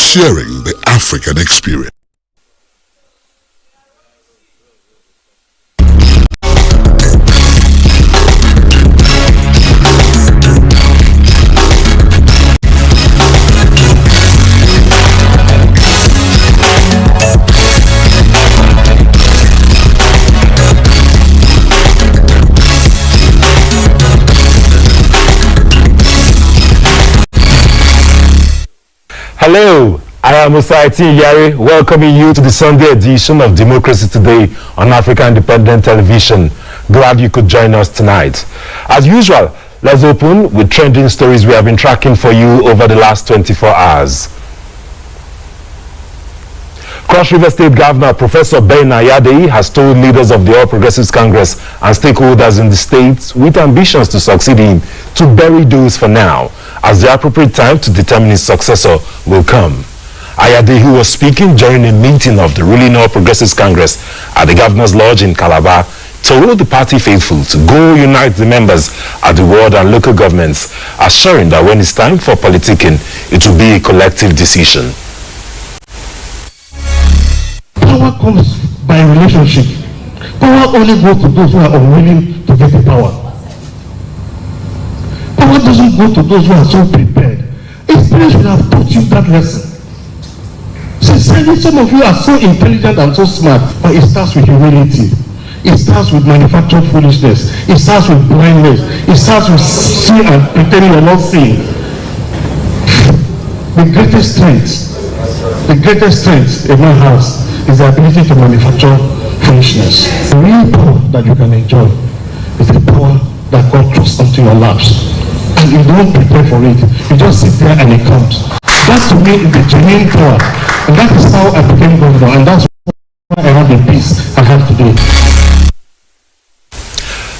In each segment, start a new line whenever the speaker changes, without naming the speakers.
sharing the African experience.
Hello, I am Usaiti Yari, welcoming you to the Sunday edition of Democracy Today on African Independent Television. Glad you could join us tonight. As usual, let's open with trending stories we have been tracking for you over the last 24 hours. Cross River State Governor Professor Ben Ayade has told leaders of the All Progressives Congress and stakeholders in the state with ambitions to succeed him to bury those for now, as the appropriate time to determine his successor will come. Ayade, who was speaking during a meeting of the ruling All Progressives Congress at the Governor's Lodge in Calabar, told the party faithful to go unite the members at the ward and local governments, assuring that when it's time for politicking, it will be a collective decision.
Power comes by relationship. Power only goes to those who are unwilling to get the power. Power doesn't go to those who are so prepared. Experience will have taught you that lesson. Sincerely, some of you are so intelligent and so smart, but it starts with humility. It starts with manufactured foolishness. It starts with blindness. It starts with seeing and pretending you're not seeing. The greatest strength a man has is the ability to manufacture foolishness. The real power that you can enjoy is the power that God throws onto your laps. And you don't prepare for it. You just sit there and it comes. That to me is the genuine power. And that is how I became governor. And that's why I have the peace I have today.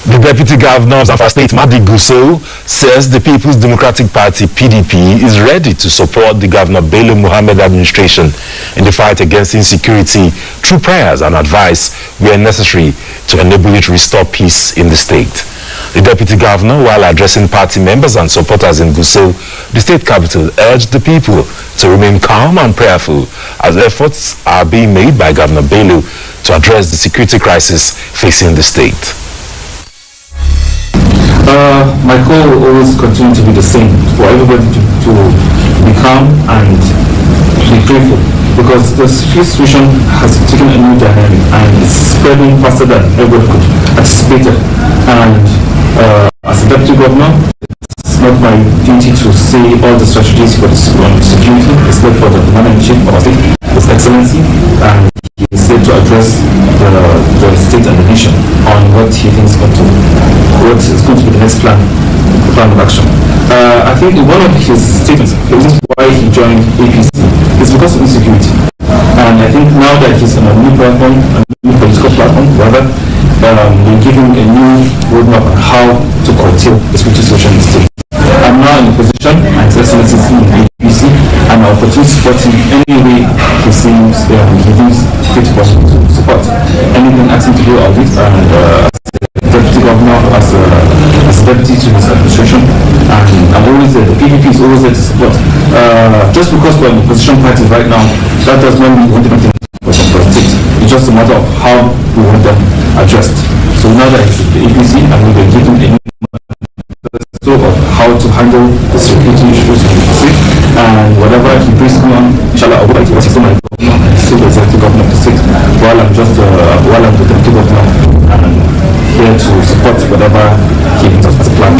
The Deputy Governor of Zamfara State, Madi Gusau, says the People's Democratic Party, PDP, is ready to support the Governor Bello Muhammad administration in the fight against insecurity through prayers and advice where necessary to enable it to restore peace in the state. The Deputy Governor, while addressing party members and supporters in Gusau, the state capital, urged the people to remain calm and prayerful as efforts are being made by Governor Bello to address the security crisis facing the state.
My call will always continue to be the same, for everybody to be calm and be grateful, because the situation has taken a new dynamic and it's spreading faster than everybody could anticipate it. And as a deputy governor, it's not my duty to say all the strategies for the security. It's left for the commander-in-chief of our state, His Excellency, and he is there to address the state and the nation on what he thinks what is going to be the next plan of action. I think one of his statements, the reason why he joined APC, is because of insecurity. And I think now that he's on a new platform, a new political platform, rather, we're giving a new roadmap on how to curtail the security situation in the state. I'm now in a position, and His Excellency is in APC, and I'll continue to support him any way he seems he deems fit for support. Anything asking to do all this, and Deputy Governor, as a deputy to his administration, and I'm always there. The PDP is always there to support. Just because we're in opposition parties right now, that does not mean we want anything for the state. It's just a matter of how we want them addressed. So now that it's the APC, and we've been given a new of how to handle the security issues in the state, and whatever he brings me on, inshallah, I would like to assist my governor and still the executive governor of the state, while I'm the deputy governor and here to support whatever he thinks as a plan.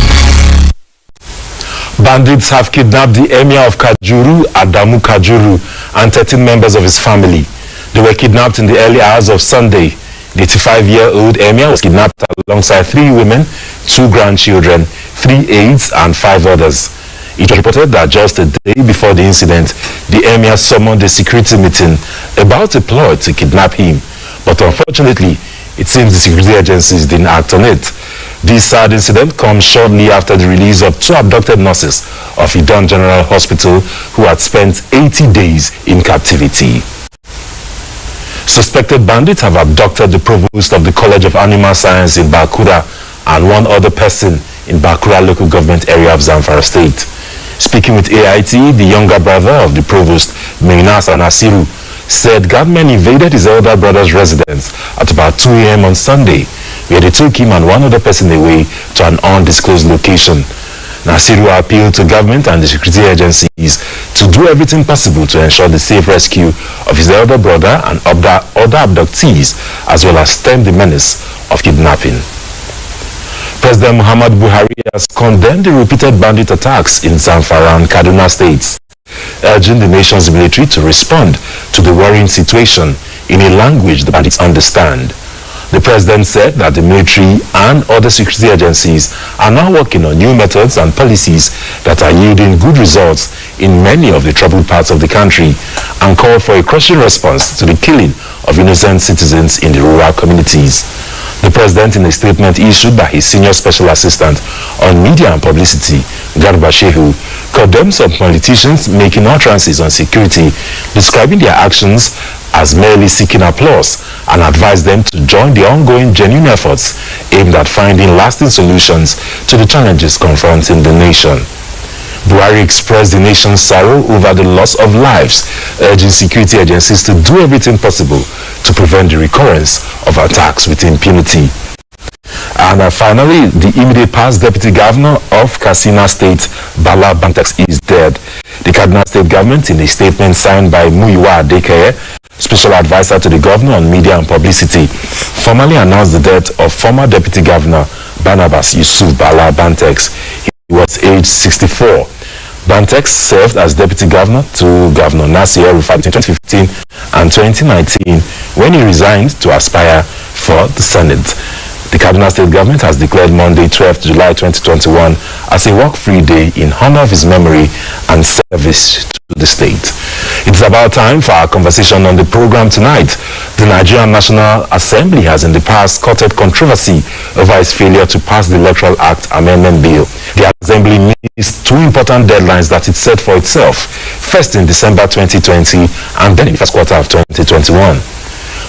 Bandits have kidnapped the Emir of Kajuru, Adamu Kajuru, and 13 members of his family. They were kidnapped in the early hours of Sunday. The 85-year-old Emir was kidnapped alongside 3 women, 2 grandchildren, 3 aides, and 5 others. It was reported that just a day before the incident, the Emir summoned a security meeting about a plot to kidnap him. But unfortunately, it seems the security agencies didn't act on it. This sad incident comes shortly after the release of 2 abducted nurses of Idan General Hospital who had spent 80 days in captivity. Suspected bandits have abducted the provost of the College of Animal Science in Bakura and 1 other person in Bakura local government area of Zamfara State. Speaking with AIT, the younger brother of the provost, NASS Nasiru, said gunmen invaded his elder brother's residence at about 2 a.m. on Sunday, where they took him and one other person away to an undisclosed location. Nasiru appealed to government and the security agencies to do everything possible to ensure the safe rescue of his elder brother and other abductees, as well as stem the menace of kidnapping. President Muhammad Buhari has condemned the repeated bandit attacks in Zamfara and Kaduna states, urging the nation's military to respond to the worrying situation in a language the bandits understand. The president said that the military and other security agencies are now working on new methods and policies that are yielding good results in many of the troubled parts of the country, and called for a crushing response to the killing of innocent citizens in the rural communities. The president, in a statement issued by his senior special assistant on media and publicity, Garba Shehu, condemned some politicians making utterances on security, describing their actions as merely seeking applause, and advised them to join the ongoing genuine efforts aimed at finding lasting solutions to the challenges confronting the nation. Buhari expressed the nation's sorrow over the loss of lives, urging security agencies to do everything possible to prevent the recurrence of attacks with impunity. And finally, the immediate past deputy governor of Katsina State, Bala Bantex, is dead. The Kaduna State government, in a statement signed by Muyiwa Adekeye, special advisor to the governor on media and publicity, formally announced the death of former deputy governor Barnabas Yusuf Bala Bantex. He was aged 64. Bantex served as deputy governor to Governor Nasir El-Rufai between 2015 and 2019, when he resigned to aspire for the Senate. The Kaduna State government has declared Monday, 12th July 2021 as a work-free day in honor of his memory and service to the state. It's about time for our conversation on the program tonight. The Nigerian National Assembly has in the past courted controversy over its failure to pass the Electoral Act Amendment Bill. The Assembly missed two important deadlines that it set for itself, first in December 2020 and then in the first quarter of 2021.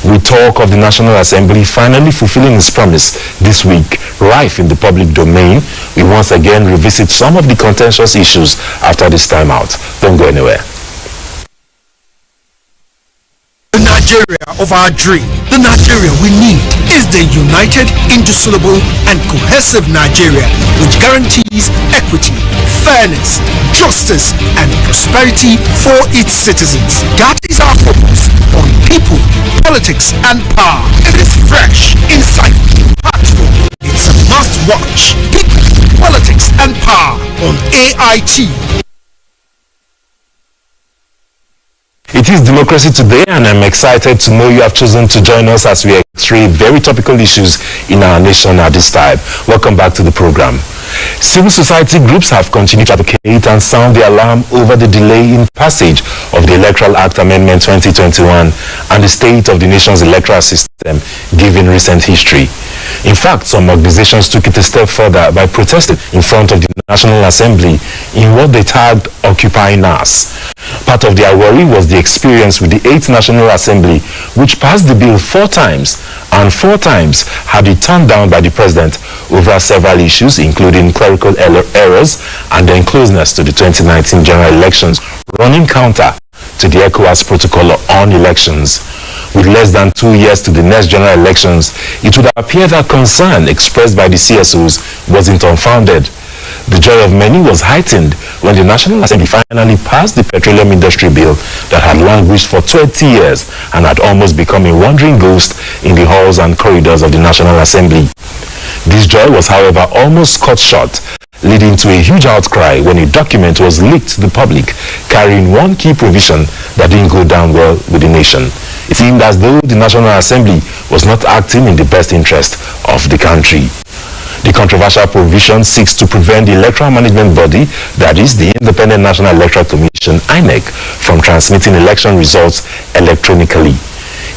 We talk of the National Assembly finally fulfilling its promise this week, rife in the public domain. We once again revisit some of the contentious issues after this time out. Don't go anywhere.
The Nigeria of our dream, the Nigeria we need, is the united, indissoluble, and cohesive Nigeria which guarantees equity, fairness, justice, and prosperity for its citizens. That is our focus on people, politics, and power. It is fresh, insightful, impactful. It's a must-watch. People, politics, and power on AIT.
It is Democracy Today, and I'm excited to know you have chosen to join us as we x-ray very topical issues in our nation at this time. Welcome back to the program. Civil society groups have continued to advocate and sound the alarm over the delay in passage of the Electoral Act Amendment 2021 and the state of the nation's electoral system given recent history. In fact, some organizations took it a step further by protesting in front of the National Assembly in what they tagged Occupy NASS. Part of their worry was the experience with the 8th National Assembly, which passed the bill 4 times and 4 times had it turned down by the president over several issues, including clerical errors and then closeness to the 2019 general elections, running counter to the ECOWAS protocol on elections. With less than 2 years to the next general elections, it would appear that concern expressed by the CSOs wasn't unfounded. The joy of many was heightened when the National Assembly finally passed the petroleum industry bill that had languished for 20 years and had almost become a wandering ghost in the halls and corridors of the National Assembly. This joy was, however, almost cut short, leading to a huge outcry when a document was leaked to the public carrying one key provision that didn't go down well with the nation. It seemed as though the National Assembly was not acting in the best interest of the country. The controversial provision seeks to prevent the Electoral Management Body, that is the Independent National Electoral Commission, INEC, from transmitting election results electronically.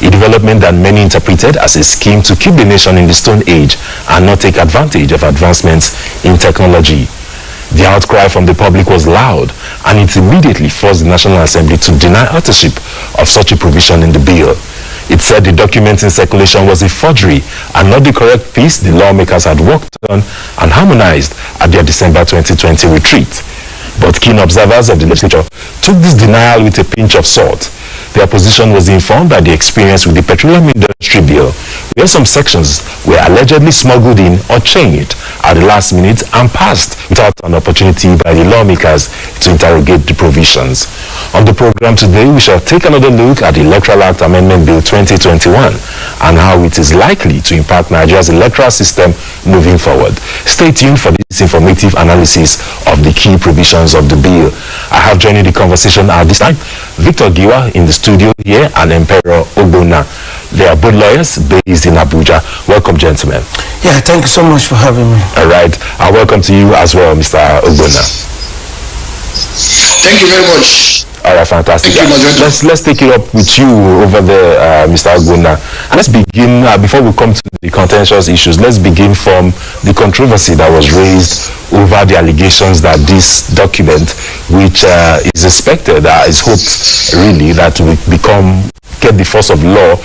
A development that many interpreted as a scheme to keep the nation in the Stone Age and not take advantage of advancements in technology. The outcry from the public was loud, and it immediately forced the National Assembly to deny authorship of such a provision in the bill. It said the document in circulation was a forgery and not the correct piece the lawmakers had worked on and harmonized at their December 2020 retreat. But keen observers of the legislature took this denial with a pinch of salt. The opposition was informed by the experience with the Petroleum Industry Bill, where some sections were allegedly smuggled in or changed at the last minute and passed without an opportunity by the lawmakers to interrogate the provisions. On the program today, we shall take another look at the Electoral Act Amendment Bill 2021 and how it is likely to impact Nigeria's electoral system moving forward. Stay tuned for this informative analysis of the key provisions of the bill. I have joining the conversation at this time Victor Giwa in the studio here and Emperor Ogbonna. They are both lawyers based in Abuja. Welcome, gentlemen.
Yeah, thank you so much for having me.
All right. And welcome to you as well, Mr. Ogbonna.
Thank you very much.
All right, fantastic.
Thank you,
let's take it up with you over there, Mr. Ogbonna. And let's begin, before we come to the contentious issues, let's begin from the controversy that was raised over the allegations that this document, which is expected, is hoped really that will get the force of law,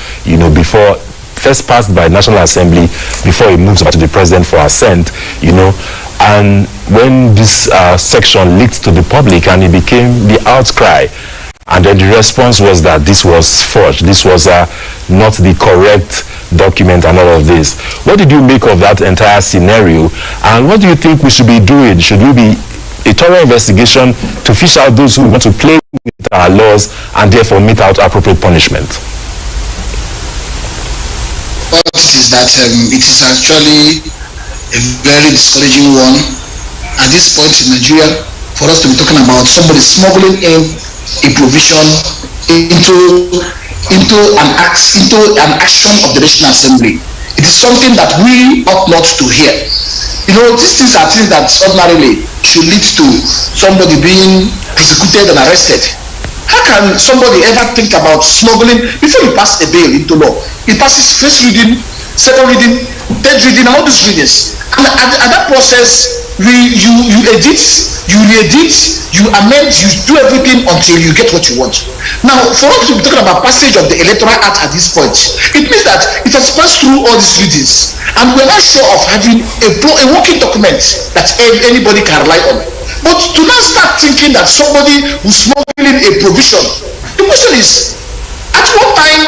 before first passed by National Assembly, before it moves back to the President for assent, and when this section leaked to the public and it became the outcry, and then the response was that this was forged, this was not the correct document and all of this. What did you make of that entire scenario, and what do you think we should be doing? Should we be a thorough investigation to fish out those who want to play with our laws and therefore mete out appropriate punishment?
What it is that it is actually a very discouraging one at this point in Nigeria for us to be talking about somebody smuggling in a provision into an action of the National Assembly. It is something that we ought not to hear. These things are things that ordinarily should lead to somebody being prosecuted and arrested. How can somebody ever think about smuggling before you pass a bill into law? It passes first reading, second reading, third reading, and all these readings. And at that process, you edit, you re-edit, you amend, you do everything until you get what you want. Now, for us to be talking about passage of the Electoral Act at this point, it means that it has passed through all these readings, and we're not sure of having a working document that anybody can rely on. But to now start thinking that somebody who's smuggling a provision, the question is, at what time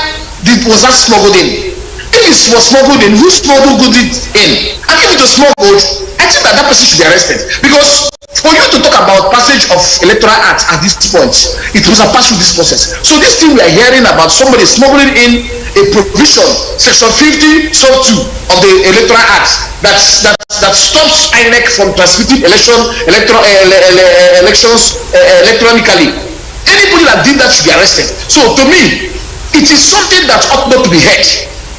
was that smuggled in? If it was smuggled in, who smuggled it in? And if it was smuggled, I think that person should be arrested. Because for you to talk about passage of Electoral Act at this point, it was a pass through this process. So this thing we are hearing about somebody smuggling in a provision, section 50, sub 2 of the Electoral Act that stops INEC from transmitting elections electronically. Anybody that did that should be arrested. So to me, it is something that ought not to be heard.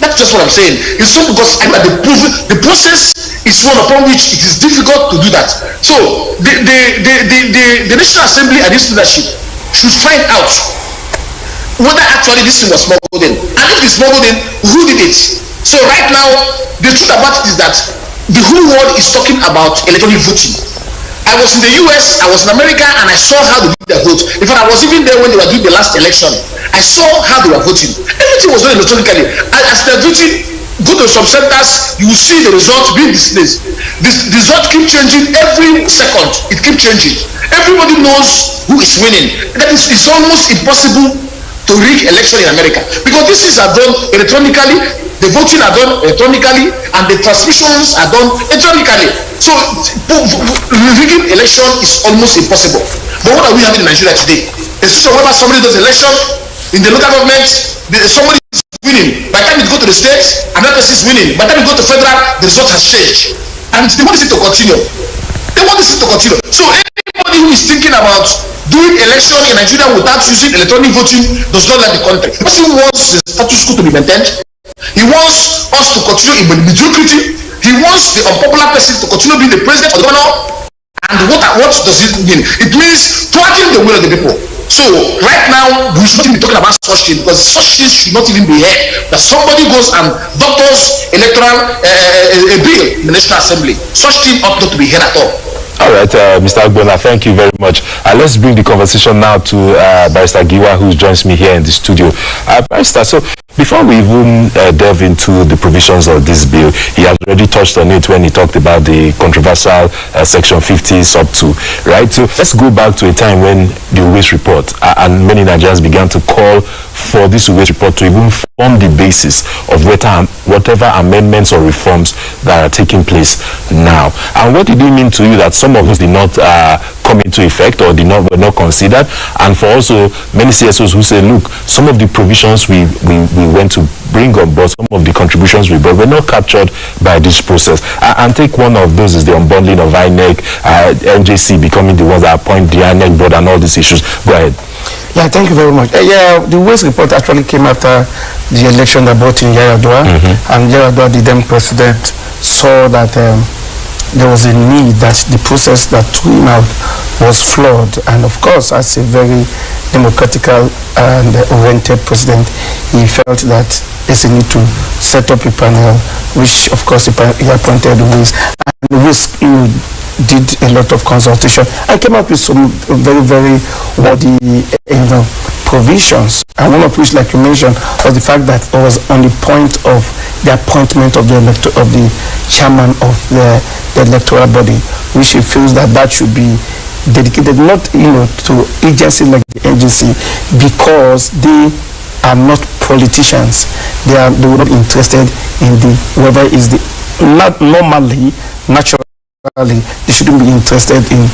That's just what I'm saying. It's so because the process is one upon which it is difficult to do that. So the National Assembly and its leadership should find out whether actually this thing was smuggled in, and if it's smuggled in, who did it? So right now, the truth about it is that the whole world is talking about electronic voting. I was in the US, I was in America, and I saw how they did their vote. In fact, I was even there when they were doing the last election. I saw how they were voting. Everything was done electronically. As they're voting, go to some centers, you will see the results being displayed. The result keep changing every second. It keeps changing. Everybody knows who is winning. That is, it's almost impossible to rig election in America because these things are done electronically. The voting are done electronically, and the transmissions are done electronically. So rigging election is almost impossible. But what are we having in Nigeria today? So whenever somebody does election in the local government, somebody is winning. By the time it go to the state, another person is winning. By the time it go to federal, the result has changed, and they want this to continue. So anybody who is thinking about doing election in Nigeria without using electronic voting does not like the country. The person wants the status quo to be maintained. He wants us to continue in mediocrity. He wants the unpopular person to continue being the president or the governor. And what does it mean? It means thwarting the will of the people. So right now, we shouldn't be talking about such things because such things should not even be heard. That somebody goes and doctors electoral a bill in the National Assembly. Such things ought not to be heard at all.
All right, Mr. Ogbonna, thank you very much. Let's bring the conversation now to Barrister Giwa, who joins me here in the studio. Barrister, so Before we even delve into the provisions of this bill, he has already touched on it when he talked about the controversial Section 50 sub 2, right? So let's go back to a time when the Uwais report and many Nigerians began to call for this Uwais report to even form the basis of whatever amendments or reforms that are taking place now. And what did it mean to you that some of us did not come into effect or were not considered? And for also many CSOs who say, look, some of the provisions we went to bring on board, some of the contributions we brought were not captured by this process. And take one of those is the unbundling of INEC, NJC becoming the ones that appoint the INEC board and all these issues. Go ahead.
Yeah, thank you very much. The Uwais report actually came after the election that brought in Yar'Adua, and Yar'Adua, the then president, saw that there was a need, that the process that took him out was flawed. And of course, as a very democratical and oriented president, he felt that there's a need to set up a panel, which of course he appointed Uwais, and Uwais, did a lot of consultation and came up with some very, very worthy, provisions. And one of which, like you mentioned, was the fact that it was on the point of the appointment of the chairman of the electoral body, which he feels that should be dedicated not, to agencies like the NGC, because they are not politicians. They were not interested in whether is the naturally, they shouldn't be interested in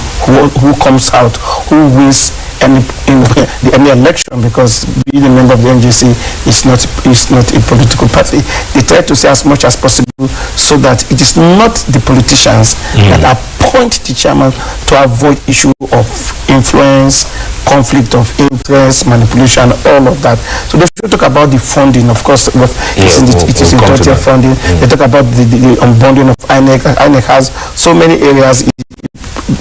who comes out, who wins any election, because being a member of the NGC is not a political party. They try to say as much as possible so that it is not the politicians that appoint the chairman to avoid issue of influence, conflict of interest, manipulation, all of that. So they should talk about the funding, of course. It is in the funding. They talk about the unbundling of INEC. INEC has so many areas,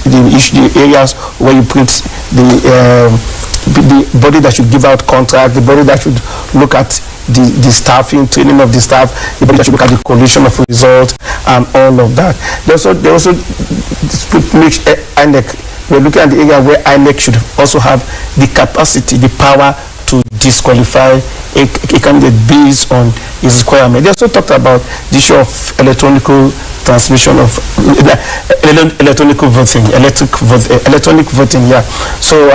the areas where you print the body that should give out contract, the body that should look at the staffing, training of the staff, the body that should look at the collation of results and all of that. They also make INEC, we're looking at the area where INEC should also have the capacity, the power to disqualify a candidate based on his requirement. They also talked about the issue of electronic voting. Yeah. So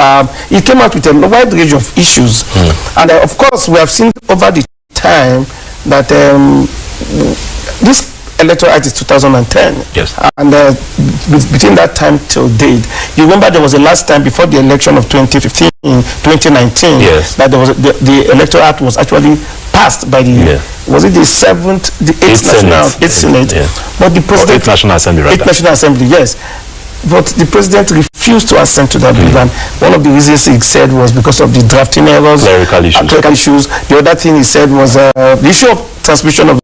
it came out with a wide range of issues, and of course we have seen over the time that this Electoral Act is 2010. Yes. And between that time till date, you remember there was a last time before the election of 2019. Yes. That there was the Electoral Act was actually passed by the was it the 8th Senate? Yeah. But the president,
8th National Assembly, rather.
8th National Assembly, yes. But the president refused to assent to that bill, and one of the reasons he said was because of the drafting errors, clerical issues. The other thing he said was the issue of transmission of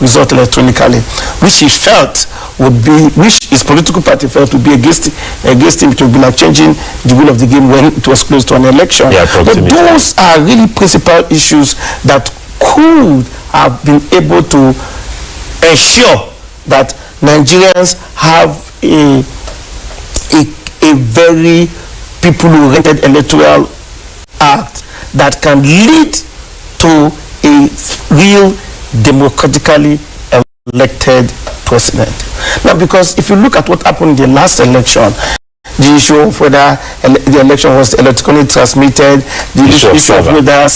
result electronically, which he felt which his political party felt would be against him, to be like changing the rule of the game when it was close to an election. Yeah, but those are really principal issues that could have been able to ensure that Nigerians have a very people-oriented electoral act that can lead to a real democratically elected president. Now, because if you look at what happened in the last election, the issue of whether the election was electronically transmitted, the issue of whether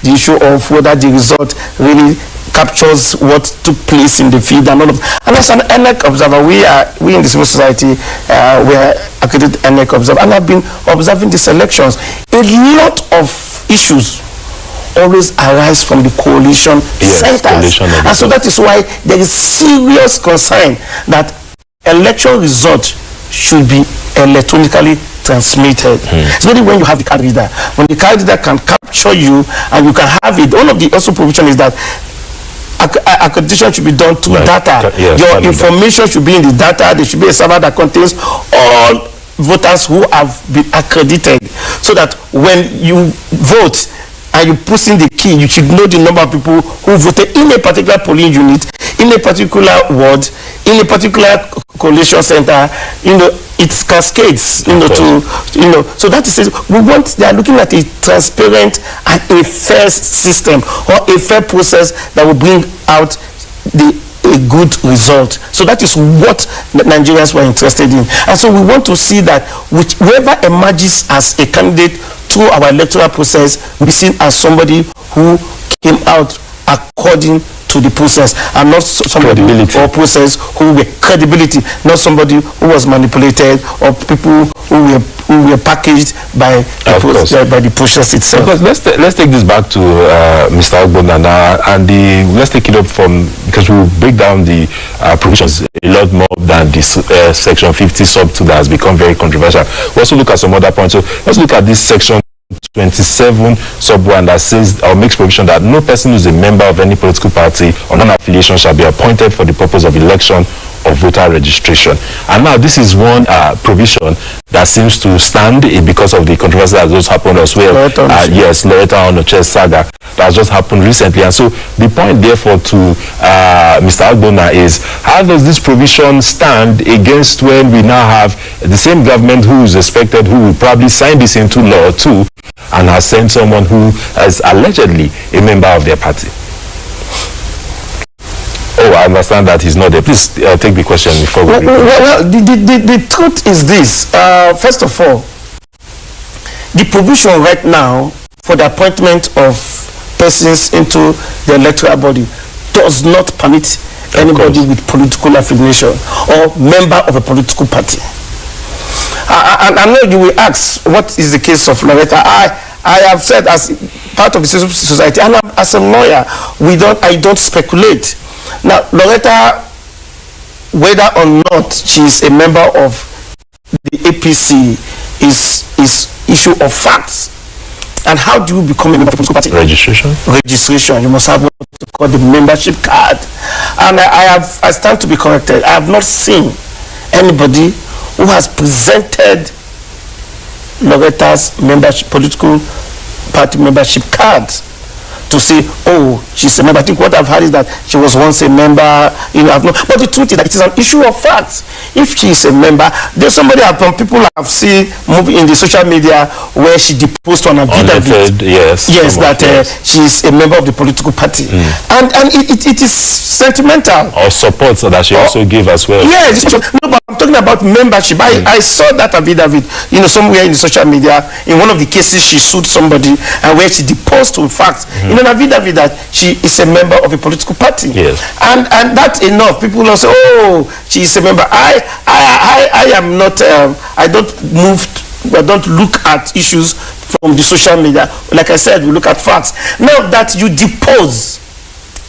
the issue of whether the result really captures what took place in the field and all of. And as an NEC observer, we in the civil society, we are accredited NEC observer, and I've been observing these elections. A lot of issues always arise from the coalition centers. And so that is why there is serious concern that election results should be electronically transmitted. It's only when you have the card reader. When the card reader can capture you and you can have it. One of the also provision is that accreditation should be done through data. Your information should be in the data. There should be a server that contains all voters who have been accredited, so that when you vote and you push in the key, you should know the number of people who voted in a particular polling unit, in a particular ward, in a particular collation center, it cascades, so that is it. They are looking at a transparent and a fair system or a fair process that will bring out a good result. So that is what Nigerians were interested in. And so we want to see that whoever emerges as a candidate through our electoral process will be seen as somebody who came out according to the process, and not somebody or process who were credibility, not somebody who was manipulated or people who were packaged by the process itself.
Because let's take this back to Mr. Ogbonna and let's take it up from, because we'll break down the provisions a lot more than this section 50 sub 2 that has become very controversial. We also look at some other points. So let's look at this section 27 sub 1 that says or makes provision that no person who is a member of any political party or non-affiliation shall be appointed for the purpose of election or voter registration. And now this is one provision that seems to stand because of the controversy that just happened as well. Yes, Loretta Onoche's saga that has just happened recently. And so the point therefore to Mr. Ogbonna is, how does this provision stand against when we now have the same government who is expected, who will probably sign this into law too, and has sent someone who is allegedly a member of their party? Oh, I understand that he's not there. Please take the question before we...
Well, the truth is this. First of all, the provision right now for the appointment of persons into the electoral body does not permit anybody with political affiliation or member of a political party. I know you will ask, what is the case of Loretta? I have said, as part of the civil society, and as a lawyer, I don't speculate. Now, Loretta, whether or not she is a member of the APC is issue of facts. And how do you become a member of a political party? Registration. You must have what you call the membership card. And I stand to be corrected. I have not seen anybody who has presented Loretta's political party membership card to say, oh, she's a member. I think what I've heard is that she was once a member, but the truth is that it is an issue of fact. If she is a member, there's somebody, people have seen moving in the social media where she deposed on a affidavit. Yes, that she is a member of the political party. And it is sentimental.
Or support that she also gave as well.
Yes, no, but I'm talking about membership. I saw that affidavit, somewhere in the social media, in one of the cases she sued somebody, and where she deposed to fact, in an affidavit that she is a member of a political party.
Yes.
And that's enough. People will say, oh, she is a member. I am not, I don't look at issues from the social media. Like I said, we look at facts. Now that you depose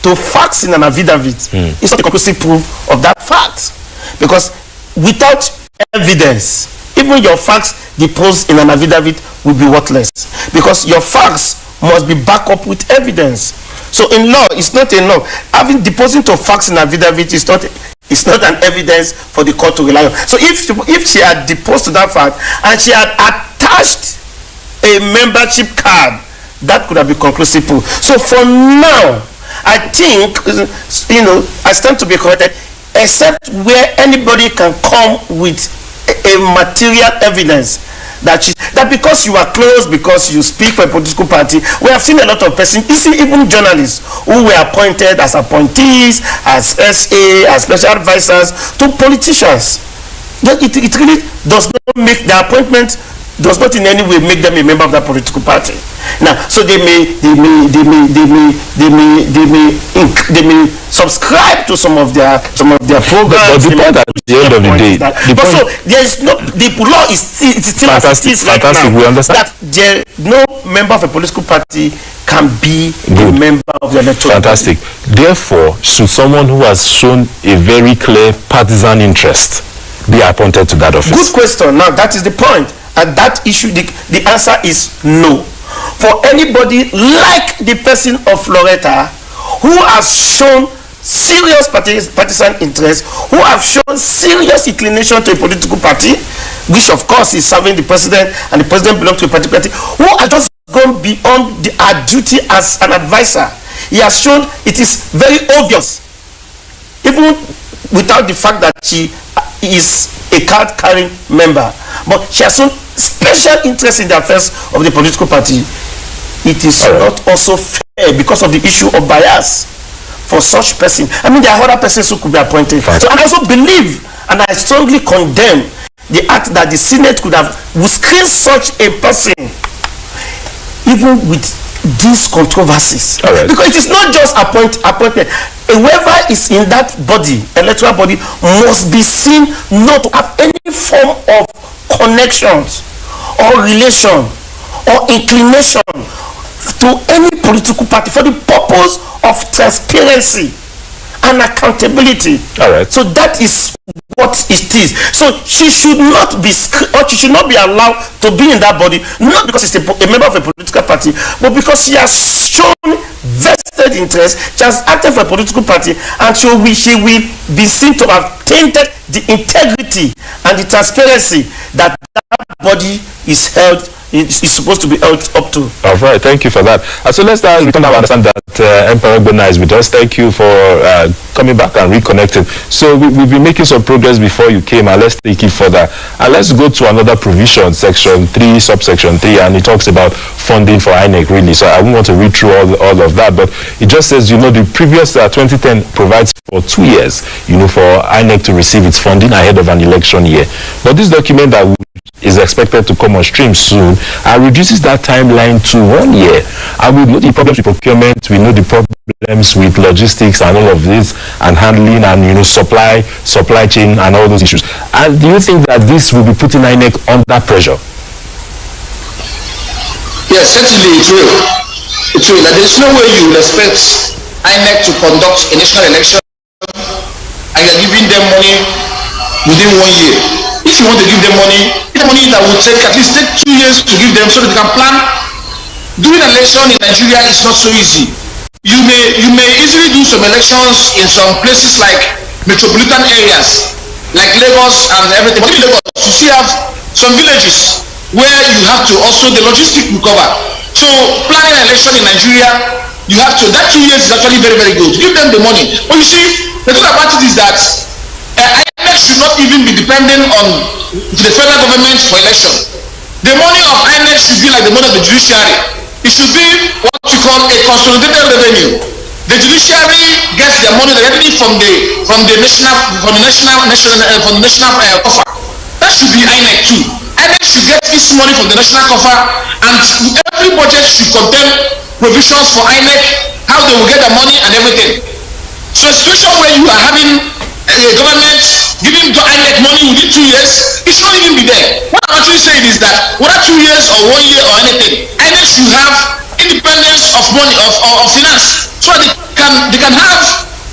to facts in an affidavit, it's not a conclusive proof of that fact. Because without evidence, even your facts deposed in an affidavit will be worthless. Because your facts must be backed up with evidence. So in law, it's not enough. Having depositing to facts in affidavit is not an evidence for the court to rely on. So if she had deposed to that fact and she had attached a membership card, that could have been conclusive proof. So for now, I think, I stand to be corrected, except where anybody can come with a material evidence that because you are close, because you speak for a political party. We have seen a lot of persons, even journalists, who were appointed as appointees, as SA, as special advisors to politicians. It really does not make the appointment, does not in any way make them a member of that political party. Now, so they may subscribe to some of their programs.
But the point at the end of the day,
so there is the law is still fantastic. Right now,
we understand
that no member of a political party can be a member of the electoral.
Fantastic. Therefore, should someone who has shown a very clear partisan interest be appointed to that office?
Good question. Now that is the point. And that issue, the answer is no. For anybody like the person of Loretta, who has shown serious partisan interest, who have shown serious inclination to a political party, which of course is serving the president, and the president belongs to a particular party, who has just gone beyond her duty as an advisor. He has shown it is very obvious, even without the fact that she is a card-carrying member, but she has some special interest in the affairs of the political party. It is not also fair because of the issue of bias for such person. I mean, there are other persons who could be appointed. So I also believe, and I strongly condemn the act that the Senate would screen such a person, even with these controversies. Because it is not just appointment. Whoever is in that body, electoral body, must be seen not to have any form of connections or relation or inclination to any political party for the purpose of transparency and accountability. So that is what it is. So she should not be allowed to be in that body, not because she's a member of a political party, but because she has shown vested interest. She has acted for a political party, and she will be seen to have tainted the integrity and the transparency that body is supposed to be held up to.
All right, thank you for that. So let's now understand that Emperor Bona is with us. Thank you for coming back and reconnecting. So we've been making some progress before you came, and let's take it further. And let's go to another provision, section 3, subsection 3, and it talks about funding for INEC, really. So I won't want to read through all of that, but it just says, the previous 2010 provides for 2 years, for INEC to receive its funding ahead of an election year. But this document that is expected to come on stream soon reduces that timeline to 1 year. And we know the problems with procurement, we know the problems with logistics and all of this, and handling and supply chain and all those issues. And do you think that this will be putting INEC under pressure?
Yes, certainly it will. It will. And there's no way you will expect INEC to conduct a national election and you're giving them money within 1 year. If you want to give them money that will take at least 2 years to give them so that they can plan. Doing an election in Nigeria is not so easy. You may easily do some elections in some places like metropolitan areas, like Lagos and everything. But in Lagos, you still have some villages where you have to also, the logistics will cover. So planning an election in Nigeria, you have to, that 2 years is actually very, very good. Give them the money. But you see, the thing about it is that INEC should not even be dependent on the federal government for election. The money of INEC should be like the money of the judiciary. It should be what you call a consolidated revenue. The judiciary gets their money directly from the national coffer. That should be INEC too. INEC should get its money from the national coffer, and every budget should contain provisions for INEC, how they will get the money and everything. So a situation where you are having a government giving to INEC money within 2 years, it should not even be there. What I'm actually saying is that whether 2 years or 1 year or anything, INEC should have independence of money of finance, so they can have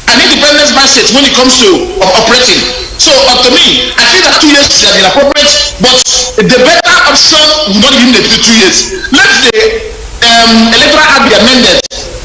an independence mindset when it comes to operating. So to me, I think that 2 years should have been appropriate, but the better option would not even be 2 years. Let the Electoral Act be amended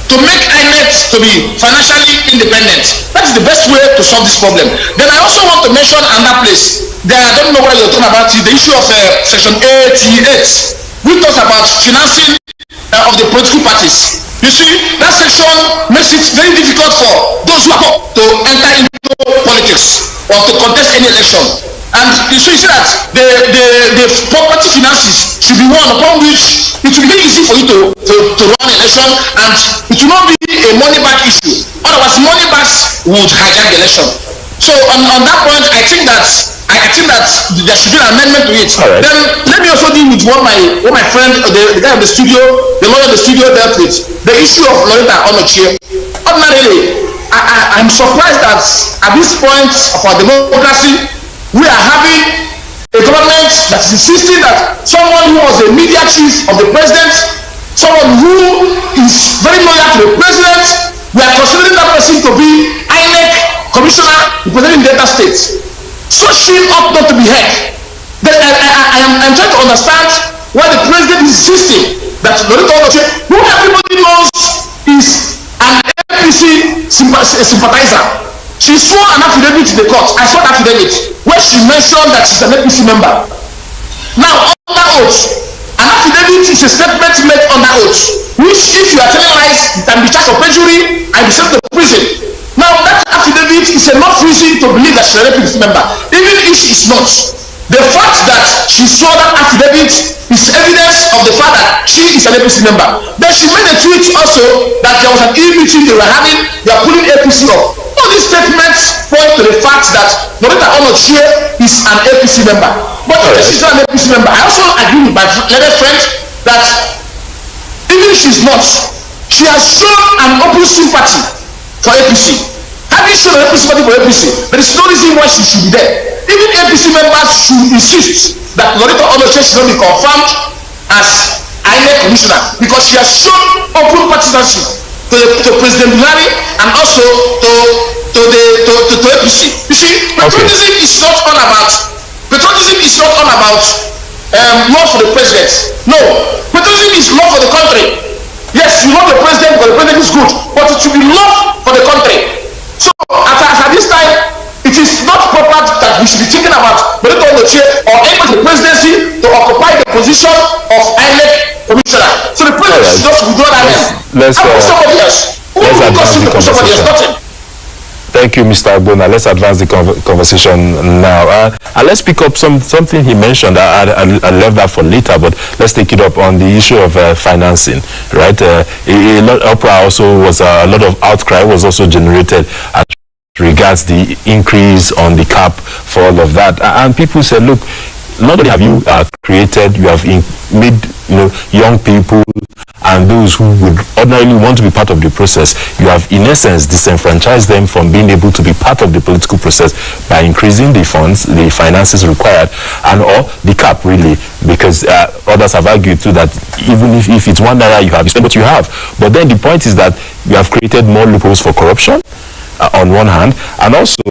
to make INEC to be financially independent. That is the best way to solve this problem. Then I also want to mention another place. I don't know why you're talking about it, the issue of section 88, which talks about financing of the political parties. You see, that section makes it very difficult for those who are to enter into politics or to contest any election. And you see that the property finances should be one upon which it will be very easy for you to run an election, and it will not be a money back issue. Otherwise, money backs would hijack the election. So on that point, I think that there should be an amendment to it. Right. Then let me also deal with what my friend, the guy in the studio, the lawyer in the studio dealt with, the issue of Loretta Onochie. Ordinarily, I'm surprised that at this point of our democracy, we are having a government that is insisting that someone who was a media chief of the president, someone who is very loyal to the president, we are considering that person to be INEC commissioner representing Delta State. So she ought not to be heard. Then I'm trying to understand why the president is insisting that Loretta Onochie, who everybody knows is an APC sympathizer. She swore an affidavit to the court. I saw that affidavit where she mentioned that she's an APC member. Now, under oath, an affidavit is a statement made under oath, which, if you are telling lies, you can be charged of perjury and be sent to prison. Now, that affidavit is enough reason to believe that she's an APC member. Even if she is not, the fact that she saw that affidavit is evidence of the fact that she is an APC member. Then she made a tweet also that there was an e-meeting they were having, they are pulling APC off. All these statements point to the fact that Loretta Onochie is an APC member. But if she's not an APC member, I also agree with my learned friend that even if she's not, she has shown an open sympathy for APC. Having shown an open sympathy for APC, there is no reason why she should be there. Even APC members should insist that Loretta Onochie should not be confirmed as INEC commissioner because she has shown open partisanship to President Buhari and also to APC. You see, patriotism is not all about love for the president. No, patriotism is love for the country. Yes, you love the president because the president is good, but it should be love for the country. So at this time, it is not proper that we should be thinking about Loretta Onochie or anybody in the presidency to occupy the position of INEC commissioner. So the president should just withdraw that name.
Let's
somebody else.
Let's advance the conversation. Thank you, Mr. Agbona. Let's advance the conversation now. Let's pick up something he mentioned. I left that for later, but let's take it up on the issue of financing, right? A lot of uproar also was, a lot of outcry was also generated as regards the increase on the cap for all of that. And people said, look, not only have you created, you have made young people and those who would ordinarily want to be part of the process, you have in essence disenfranchised them from being able to be part of the political process by increasing the funds, the finances required, and or the cap really, because others have argued too that even if it's $1 you have, you spend what you have. But then the point is that you have created more loopholes for corruption on one hand, and also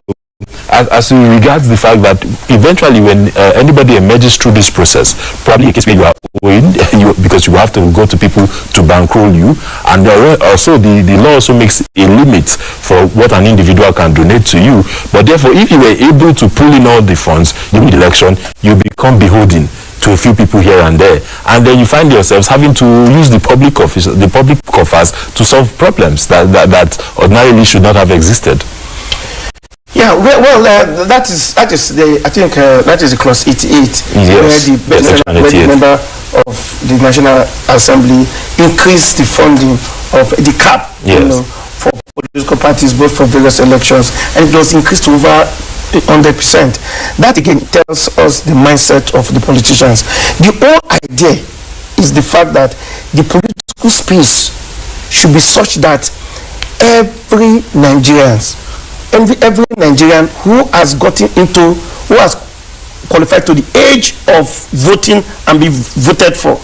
as regards the fact that eventually when anybody emerges through this process, probably a case where you are owing because you have to go to people to bankroll you, and also the law also makes a limit for what an individual can donate to you. But therefore, if you were able to pull in all the funds during the election, you become beholden to a few people here and there, and then you find yourselves having to use the public coffers to solve problems that ordinarily should not have existed.
Yeah, that is the, I think that is the clause 88,
yes,
where the member of the National Assembly increased the funding of the cap,
yes,
for political parties, both for various elections, and it was increased to over 100%. That again tells us the mindset of the politicians. The whole idea is the fact that the political space should be such that every Nigerian who has qualified to the age of voting and be voted for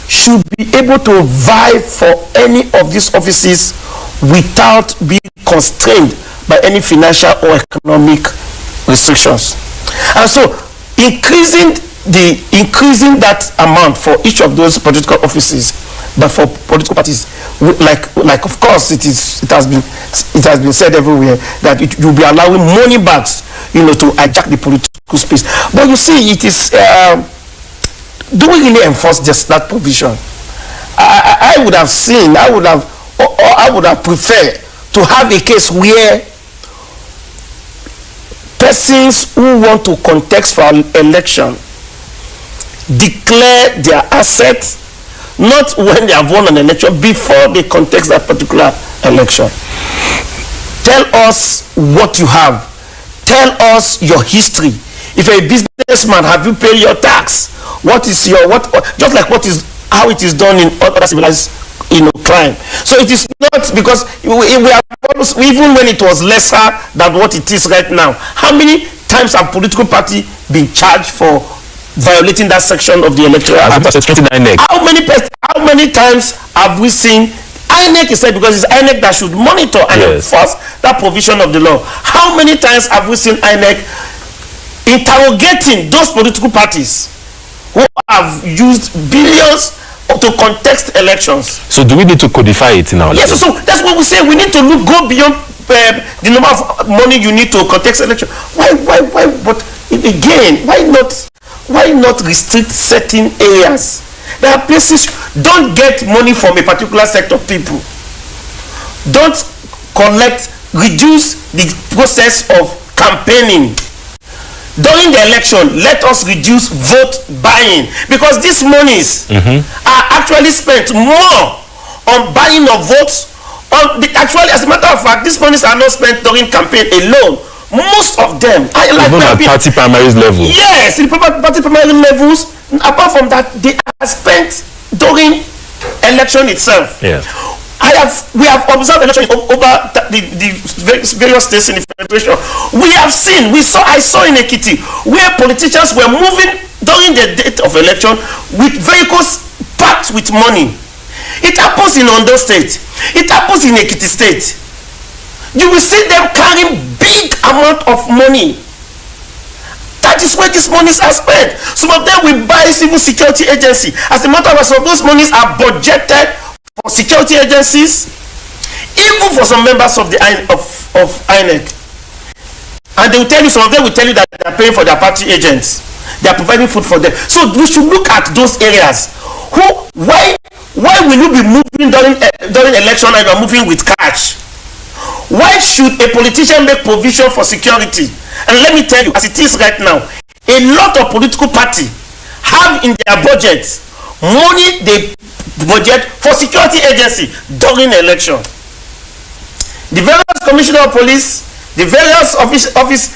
should be able to vie for any of these offices without being constrained by any financial or economic restrictions. And so increasing that amount for each of those political offices, but for political parties, like of course it has been said everywhere that you'll be allowing money bags, to hijack the political space. But you see, it is do we really enforce just that provision? I would have preferred to have a case where persons who want to contest for an election declare their assets not when they have won an election, before they contest that particular election. Tell us what you have. Tell us your history. If you're a businessman, have you paid your tax? What is your just like how it is done in other civilized crime. So it is not because we are even when it was lesser than what it is right now. How many times have political party been charged for violating that section of the Electoral Act? How many times have we seen INEC is said because it's INEC that should monitor and enforce that provision of the law? How many times have we seen INEC interrogating those political parties who have used billions to contest elections?
So do we need to codify it in our law?
Yes, so that's what we say. We need to go beyond the number of money you need to contest election. Why? But again, why not restrict certain areas? There are places, don't get money from a particular set of people. Don't reduce the process of campaigning. during the election, let us reduce vote buying, because these monies are actually spent more on buying of votes. Actually, as a matter of fact, these monies are not spent during campaign alone. Most of them,
even at party primaries level.
Yes, in party primary levels. Apart from that, they are spent during election itself.
Yeah.
We have observed election over the various states in the federation. I saw in Ekiti where politicians were moving during the date of election with vehicles packed with money. It happens in Ondo State. It happens in Ekiti State. You will see them carrying big amount of money. That is where these monies are spent. Some of them will buy civil security agency. As a matter of fact, some of those monies are budgeted for security agencies, even for some members of the of INEC. And they will tell you, some of them will tell you that they are paying for their party agents. They are providing food for them. So we should look at those areas. Why will you be moving during election and you are moving with cash? Why should a politician make provision for security? And let me tell you, as it is right now, a lot of political parties have in their budget money they budget for security agency during election. The various commissioner of police, the various office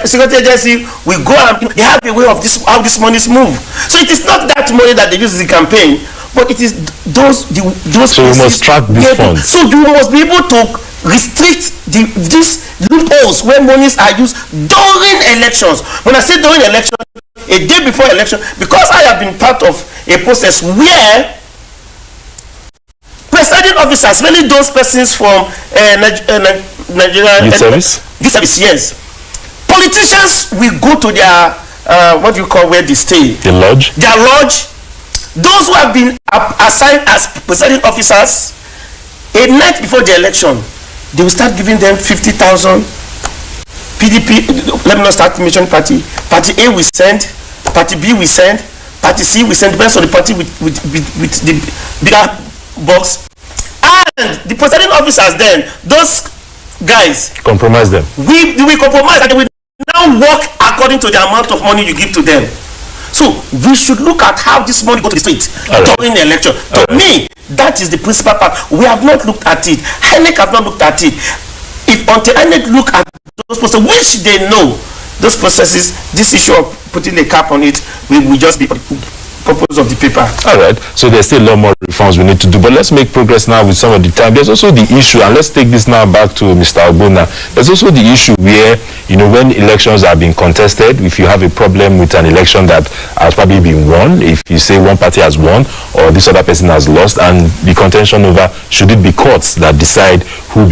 security agency will go and they have a way of how this money is moved. So it is not that money that they use in the campaign, but it is those.
So you must track these funds.
So you must be able to restrict these loopholes where monies are used during elections. When I say during election, a day before election, because I have been part of a process where presiding officers, really those persons from Nigeria
Youth Service?
Youth Service, yes. Politicians will go to their what do you call where they stay?
The lodge?
Their lodge. Those who have been assigned as presiding officers, a night before the election, they will start giving them 50,000. PDP, let me not start mentioning party. Party A we send, party B we send, party C we send, depends on the party with the bigger box. And the presiding officers then, those guys
compromise them.
We compromise and we now work according to the amount of money you give to them. So we should look at how this money go to the street during the election. To me, that is the principal part. We have not looked at it. INEC have not looked at it. If until INEC look at those processes, which they know, those processes, this issue of putting a cap on it will just be purpose of the paper. All right.
So there's still a lot more reforms we need to do, but let's make progress now with some of the time. There's also the issue, and let's take this now back to Mr. Ogbonna. There's also the issue where, when elections are being contested, if you have a problem with an election that has probably been won, if you say one party has won or this other person has lost, and the contention over should it be courts that decide who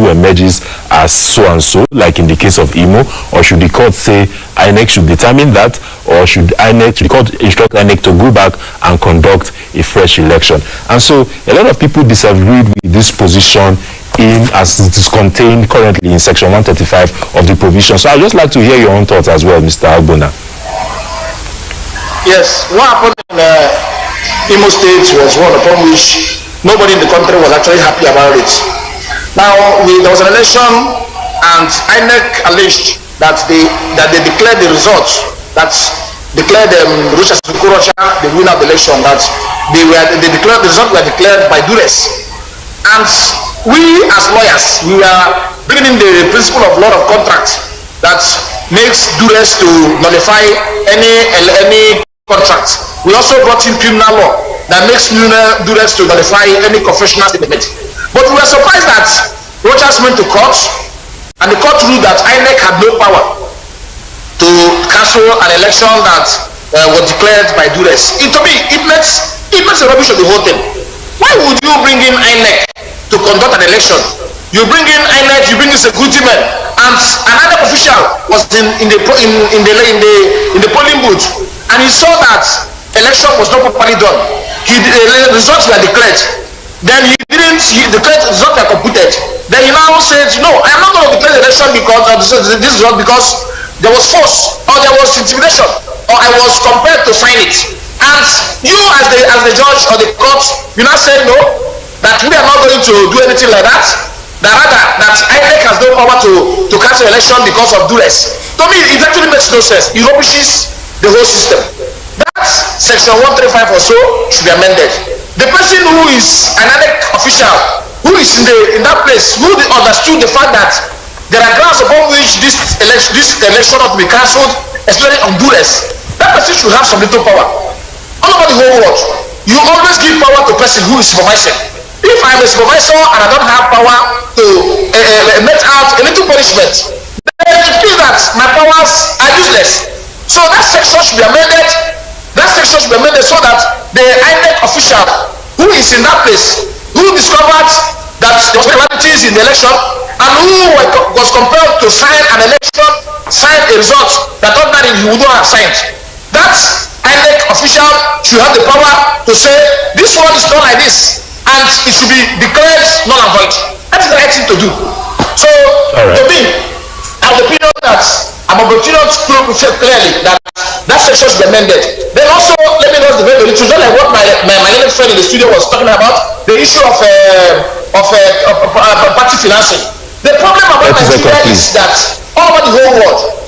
emerges as so and so, like in the case of Imo, or should the court say INEC should determine that, or should the court instruct INEC to go back and conduct a fresh election? And so a lot of people disagreed with this position as it is contained currently in section 135 of the provision. So I'd just like to hear your own thoughts as well, Mr. Ogbonna.
Yes, what happened in Imo State was one upon which nobody in the country was actually happy about it. Now, there was an election and INEC alleged that they declared the results, that declared Russia the winner of the election, that they declared the results were declared by duress. And we as lawyers, we are bringing in the principle of law of contract that makes duress to nullify any contract. We also brought in criminal law that makes duress to nullify any confessional statement. But we were surprised that Rogers went to court, and the court ruled that INEC had no power to cancel an election that was declared by duress. To me, it makes a rubbish of the whole thing. Why would you bring in INEC to conduct an election? You bring in INEC, you bring in security men, and an INEC official was in the polling booth, and he saw that election was not properly done. The results were declared. Then he didn't. The results were computed. Then he now says, "No, I am not going to declare the election because of this result, because there was force, or there was intimidation, or I was compelled to sign it." And you, as the judge or the court, you now say no, that we are not going to do anything like that. That rather that INEC has no power to cancel election because of duress. To me, it actually makes no sense. It rubbishes the whole system. That section 135 or so should be amended. The person who is an ANEC official, who is in that place, who understood the fact that there are grounds upon which this election ought to be cancelled, especially on duress, that person should have some little power. All over the whole world, you always give power to a person who is supervising. If I am a supervisor and I don't have power to met out a little punishment, then it means that my powers are useless. So that section should be amended. That section should be amended so that the INEC official who is in that place, who discovered that there were irregularities in the election, and who was compelled to sign a result that ordinarily he would not have signed, that INEC official should have the power to say, this one is done like this, and it should be declared null and void. That is the right thing to do. So, to me, I'm of the opinion that clearly that section should be amended. Then also, let me know the very little, just like what my young friend in the studio was talking about, the issue of party financing. The problem about Nigeria is that all over the whole world,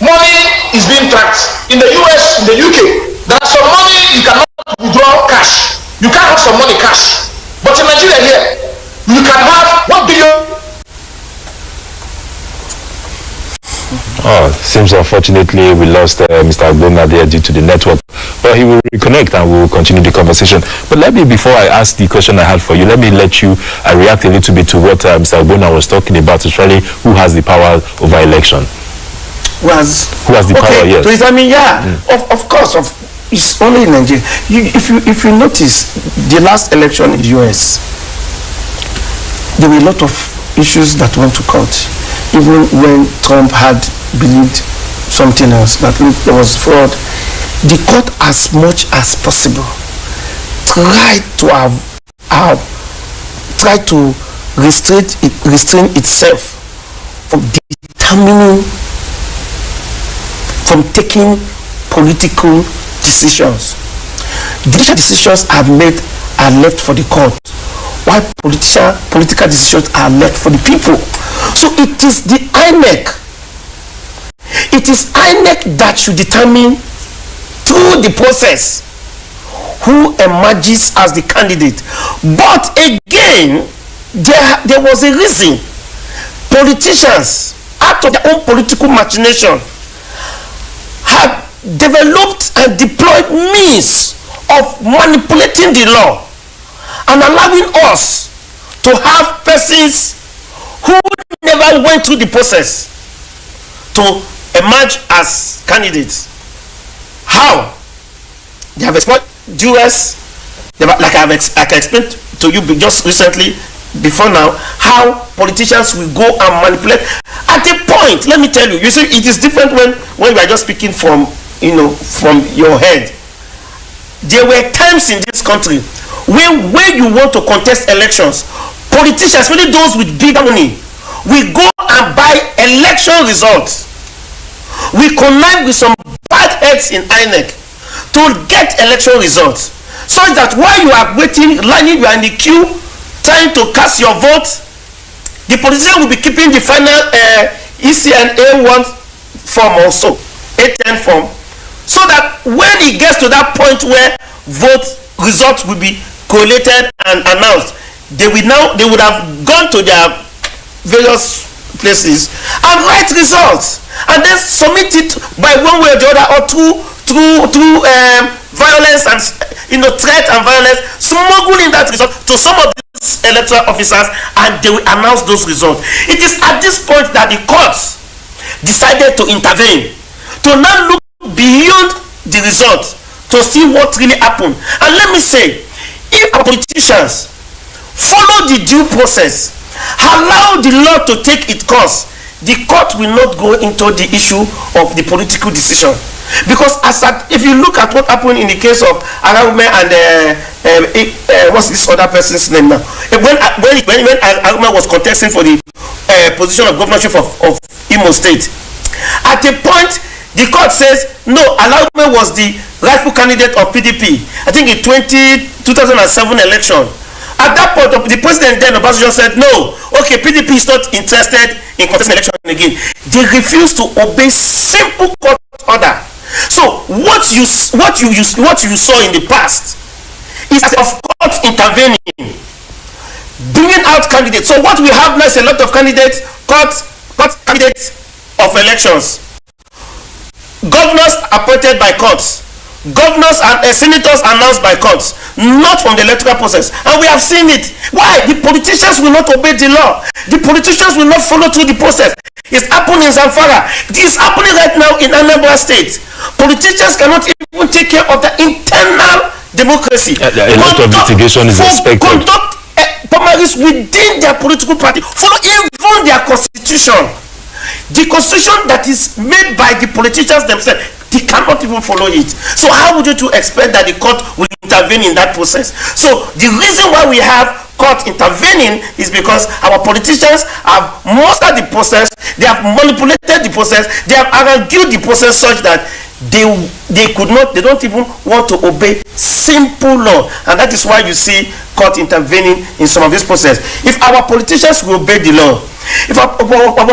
money is being tracked. In the US, in the UK, there are some money you cannot withdraw cash. You can't have some money cash. But in Nigeria here, you can have 1 billion.
Oh, seems unfortunately we lost Mr. Agbona there due to the network, but he will reconnect and we will continue the conversation. But let me, before I ask the question I had for you, let me let you react a little bit to what Mr. Agbona was talking about, especially who has the power over election. Who has the power? Yes.
So I mean, of course, it's only in Nigeria. If you notice, the last election in the US, there were a lot of issues that went to court, even when Trump had believed something else, that there was fraud. The court, as much as possible, tried to restrain itself from taking political decisions. Judicial decisions are left for the court, while political decisions are left for the people. So it is the INEC. It is INEC that should determine through the process who emerges as the candidate. But again, there was a reason. Politicians, out of their own political machination, have developed and deployed means of manipulating the law and allowing us to have persons who never went through the process to emerge as candidates. How? They have exploited US, like I explained to you just recently, before now, how politicians will go and manipulate. At a point, let me tell you, you see, it is different when we are just speaking from your head. There were times in this country when you want to contest elections, politicians, especially those with big money, will go and buy election results. We connive with some bad heads in INEC to get election results, so that while you are waiting, lining, you are in the queue trying to cast your vote, the politician will be keeping the final ECN A1 form also, A10 form, so that when it gets to that point where vote results will be collated and announced, they would have gone to their various places and write results and then submit it by one way or the other, or through violence and threat and violence, smuggling that result to some of these electoral officers, and they will announce those results. It is at this point that the courts decided to intervene, to now look beyond the results to see what really happened. And let me say, if our politicians follow the due process, allow the law to take its course, the court will not go into the issue of the political decision. Because if you look at what happened in the case of Arahume and what's this other person's name now? When Arahume was contesting for the position of governorship of Imo State, at a point the court says no, Arahume was the rightful candidate of PDP. I think in 2007 election, At that point, the president then Obasanjo said, no, okay, PDP is not interested in contesting election again. They refused to obey simple court order. So what you saw in the past is of court intervening, bringing out candidates. So what we have now is a lot of candidates, court candidates of elections, governors appointed by courts, governors and senators announced by courts, not from the electoral process. And we have seen it. Why? The politicians will not obey the law. The politicians will not follow through the process. It's happening in Zamfara. It is happening right now in Anambra State. Politicians cannot even take care of the internal democracy.
A lot of litigation is expected.
Conduct primaries within their political party. Follow even their constitution. The constitution that is made by the politicians themselves, they cannot even follow it. So how would you to expect that the court will intervene in that process? So the reason why we have court intervening is because our politicians have mastered the process, they have manipulated the process, they have argued the process such that they don't even want to obey simple law. And that is why you see court intervening in some of this process. If our politicians will obey the law, if our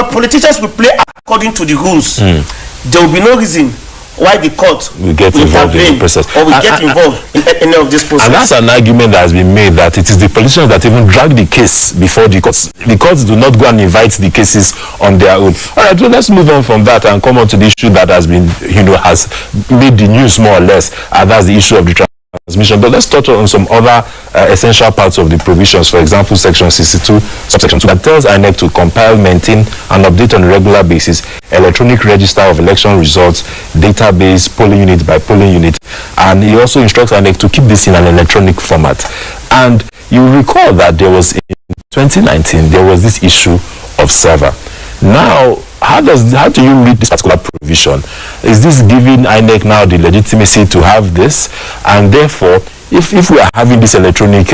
politicians will play according to the rules, there will be no reason why the court
will get involved in the process,
or will get involved in any of this process.
And that's an argument that has been made, that it is the politicians that even drag the case before the courts. The courts do not go and invite the cases on their own. All right, well, let's move on from that and come on to the issue that has been, has made the news more or less, and that's the issue of the transmission. But let's touch on some other essential parts of the provisions. For example, section 62 subsection 2 that tells INEC to compile, maintain and update on a regular basis electronic register of election results, database, polling unit by polling unit, and he also instructs INEC to keep this in an electronic format. And you recall that there was in 2019 there was this issue of server. Now, how do you read this particular provision? Is this giving INEC now the legitimacy to have this? And therefore, if we are having this electronic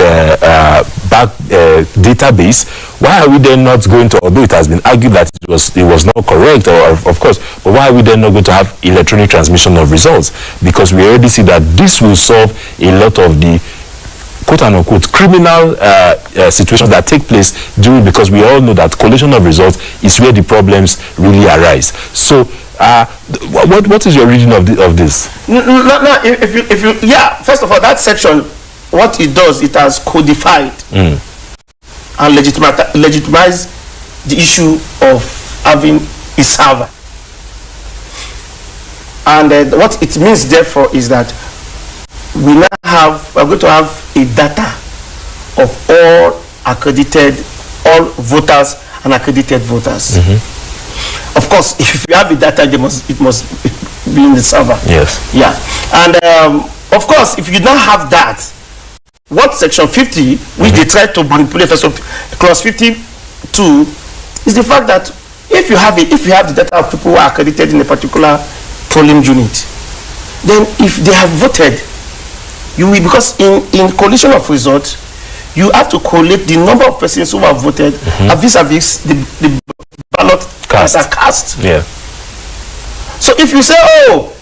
database, why are we then not going to, although it has been argued that it was not correct, or of course, but why are we then not going to have electronic transmission of results? Because we already see that this will solve a lot of the quote-unquote criminal situations that take place because we all know that collation of results is where the problems really arise. So what is your reading of this?
First of all, that section, what it does, it has codified and legitimized the issue of having a server. And what it means therefore is that we're going to have a data of all voters and accredited voters. Of course, if you have the data, it must be in the server.
Yes.
Yeah. And of course, if you don't have that, what section 50, which they try to manipulate, so clause 52, is the fact that if you have the data of people who are accredited in a particular polling unit, then if they have voted, you will, because in collation of results, you have to collate the number of persons who have voted vis-a-vis the ballot that are cast.
Yeah.
So if you say, oh,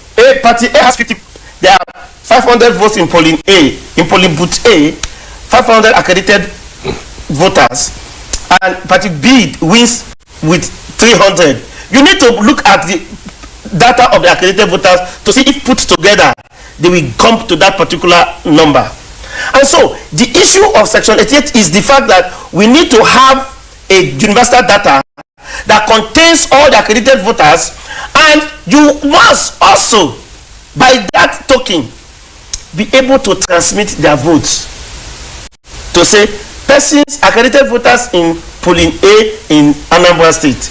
party A has 50, there are 500 votes in polling A, in polling booth A, 500 accredited voters, and party B wins with 300. You need to look at the data of the accredited voters to see if put together they will come to that particular number. And so the issue of section 88 is the fact that we need to have a universal data that contains all the accredited voters, and you must also, by that token, be able to transmit their votes to say persons, accredited voters in polling A in Anambra State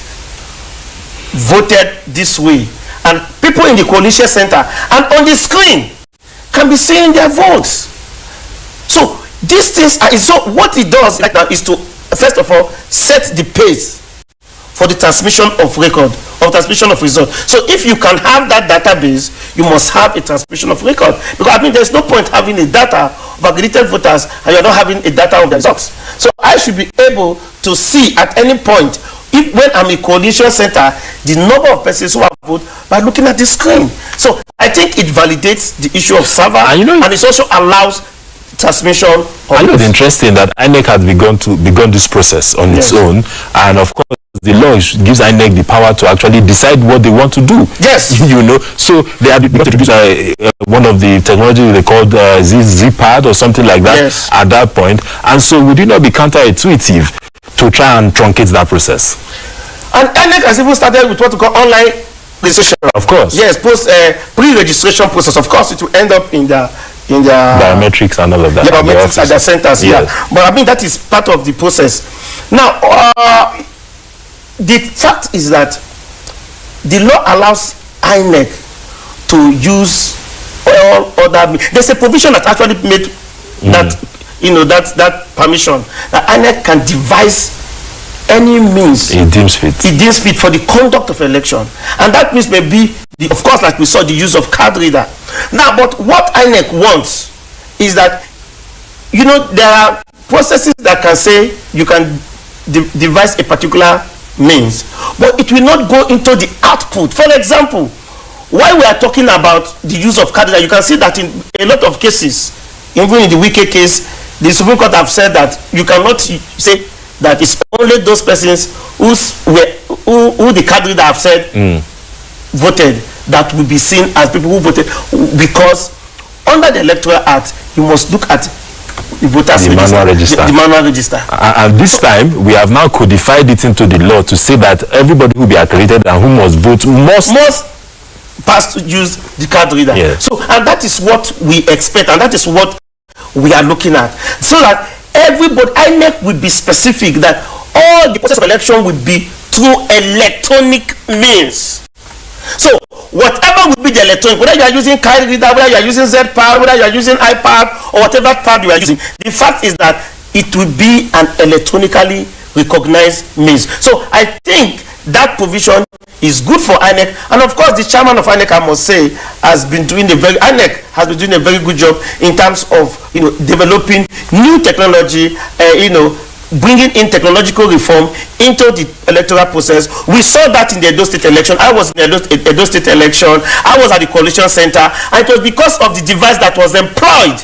voted this way, and people in the coalition center and on the screen can be seeing their votes. So these things are, so what it does right now is to first of all set the pace for the transmission of record, of transmission of results. So if you can have that database, you must have a transmission of record, because I mean there's no point having a data of accredited voters and you're not having a data of the results. So I should be able to see at any point, if when I'm in coalition center, the number of persons who have voted by looking at the screen. So I think it validates the issue of server, and it also allows transmission.
I know it's interesting that INEC has begun this process on its own, and of course the law gives INEC the power to actually decide what they want to do.
Yes.
You know, so they have begun to introduce one of the technology they called Z-pad or something like that at that point, and so would it not be counterintuitive to try and truncate that process? And
INEC has even started with what we call online registration.
Of course.
Yes, pre-registration process. Of course, it will end up in the
biometrics and all of that.
Yeah, biometrics at the centers.
Yes.
Yeah, but I mean that is part of the process. Now, the fact is that the law allows INEC to use all other. There's a provision that actually made that that permission that INEC can devise any means
it deems fit
for the conduct of election, and that means maybe of course, like we saw, the use of card reader. Now, but what INEC wants is that there are processes that can say you can devise a particular means, but it will not go into the output. For example, while we are talking about the use of card reader, you can see that in a lot of cases, even in the Wike case, the Supreme Court have said that you cannot say that it's only those persons who the card reader have said voted that will be seen as people who voted, because under the Electoral Act you must look at the voters register. The manual register.
And this time we have now codified it into the law to say that everybody who be accredited and who must vote must
pass to use the card reader.
Yes.
So, and that is what we expect, and that is what we are looking at, so that everybody, INEC will be specific that all the process of election will be through electronic means. So whatever will be the electronic, whether you are using card reader, whether you are using Z-pad, whether you are using iPad, or whatever pad you are using, the fact is that it will be an electronically recognized means. So I think that provision is good for INEC, and of course the chairman of INEC, I must say, has been doing INEC has been doing a very good job in terms of developing new technology, bringing in technological reform into the electoral process. We saw that in the Edo State election. I was in the Edo State election. I was at the coalition center, and it was because of the device that was employed.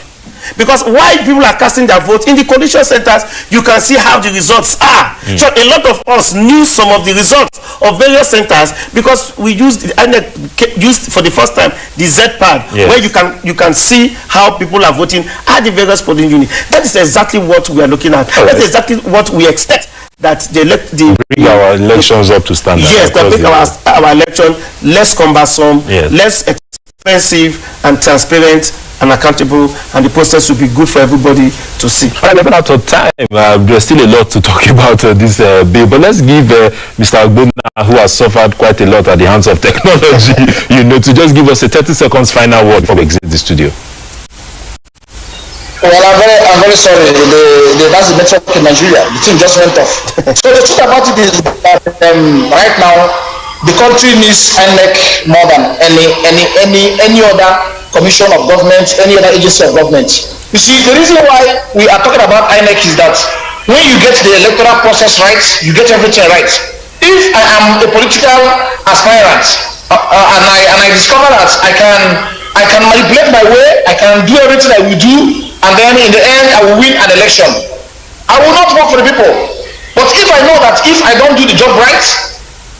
Because while people are casting their votes in the coalition centers, you can see how the results are. So a lot of us knew some of the results of various centers because we used for the first time the Z-pad, where you can see how people are voting at the various polling units. That is exactly what we are looking at. That's exactly what we expect. That
bring our elections up to standard.
Yes, that make our election less cumbersome, less expensive, and transparent and accountable, and the process will be good for everybody to see.
All right, out of time. There's still a lot to talk about this bill, but let's give Mr. Ogbonna, who has suffered quite a lot at the hands of technology, to just give us a 30 seconds final word before we exit the studio.
Well, I'm very sorry. That's the network in Nigeria. The thing just went off. So the truth about it is that right now the country needs INEC more than any other commission of government, any other agency of government. You see, the reason why we are talking about INEC is that when you get the electoral process right, you get everything right. If I am a political aspirant and I discover that I can manipulate my way, I can do everything I will do, and then in the end I will win an election, I will not work for the people. But if I know that if I don't do the job right,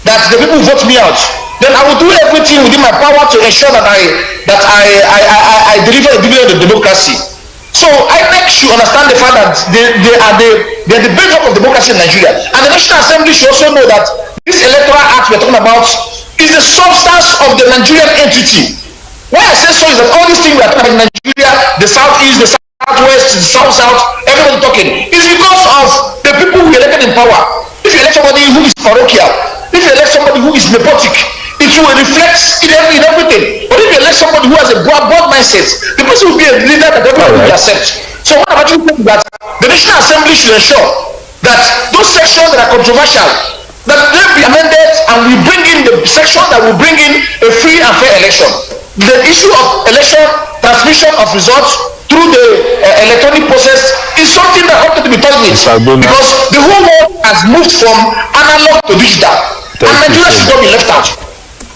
that the people vote me out, then I will do everything within my power to ensure that I deliver a dividend of democracy. So INEC should understand the fact that they are the bedrock of democracy in Nigeria, and the National Assembly should also know that this Electoral Act we're talking about is the substance of the Nigerian entity. Why I say so is that all these things we are talking about in Nigeria, the southeast, the southwest, the south, everybody talking, is because of the people who elected in power. If you elect somebody who is parochial, if you elect somebody who is nepotic, it will reflect in everything. But if you elect somebody who has a broad mindset, the person will be a leader that everybody will accept. So what I'm actually saying is that the National Assembly should ensure that those sections that are controversial, that they be amended, and we bring in the section that will bring in a free and fair election. The issue of election transmission of results through the electronic process is something that ought to be taught with, because the whole world has moved from analog to digital, and Nigeria should not be left out.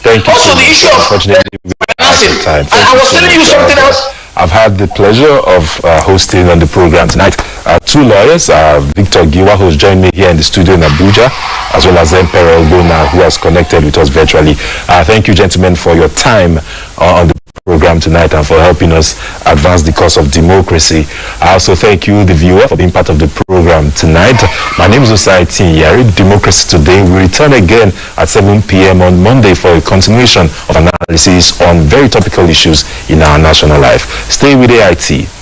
Thank you.
Also, the issue of financing. I was telling you something else.
I've had the pleasure of hosting on the program tonight two lawyers, Victor Giwa, who's joined me here in the studio in Abuja, as well as Emperor Ogbonna, who has connected with us virtually. Thank you, gentlemen, for your time on the program tonight and for helping us advance the cause of democracy. I also thank you, the viewer, for being part of the program tonight. My name is Osai Yari. Democracy Today will return again at 7 p.m. on Monday for a continuation of analysis on very topical issues in our national life. Stay with AIT.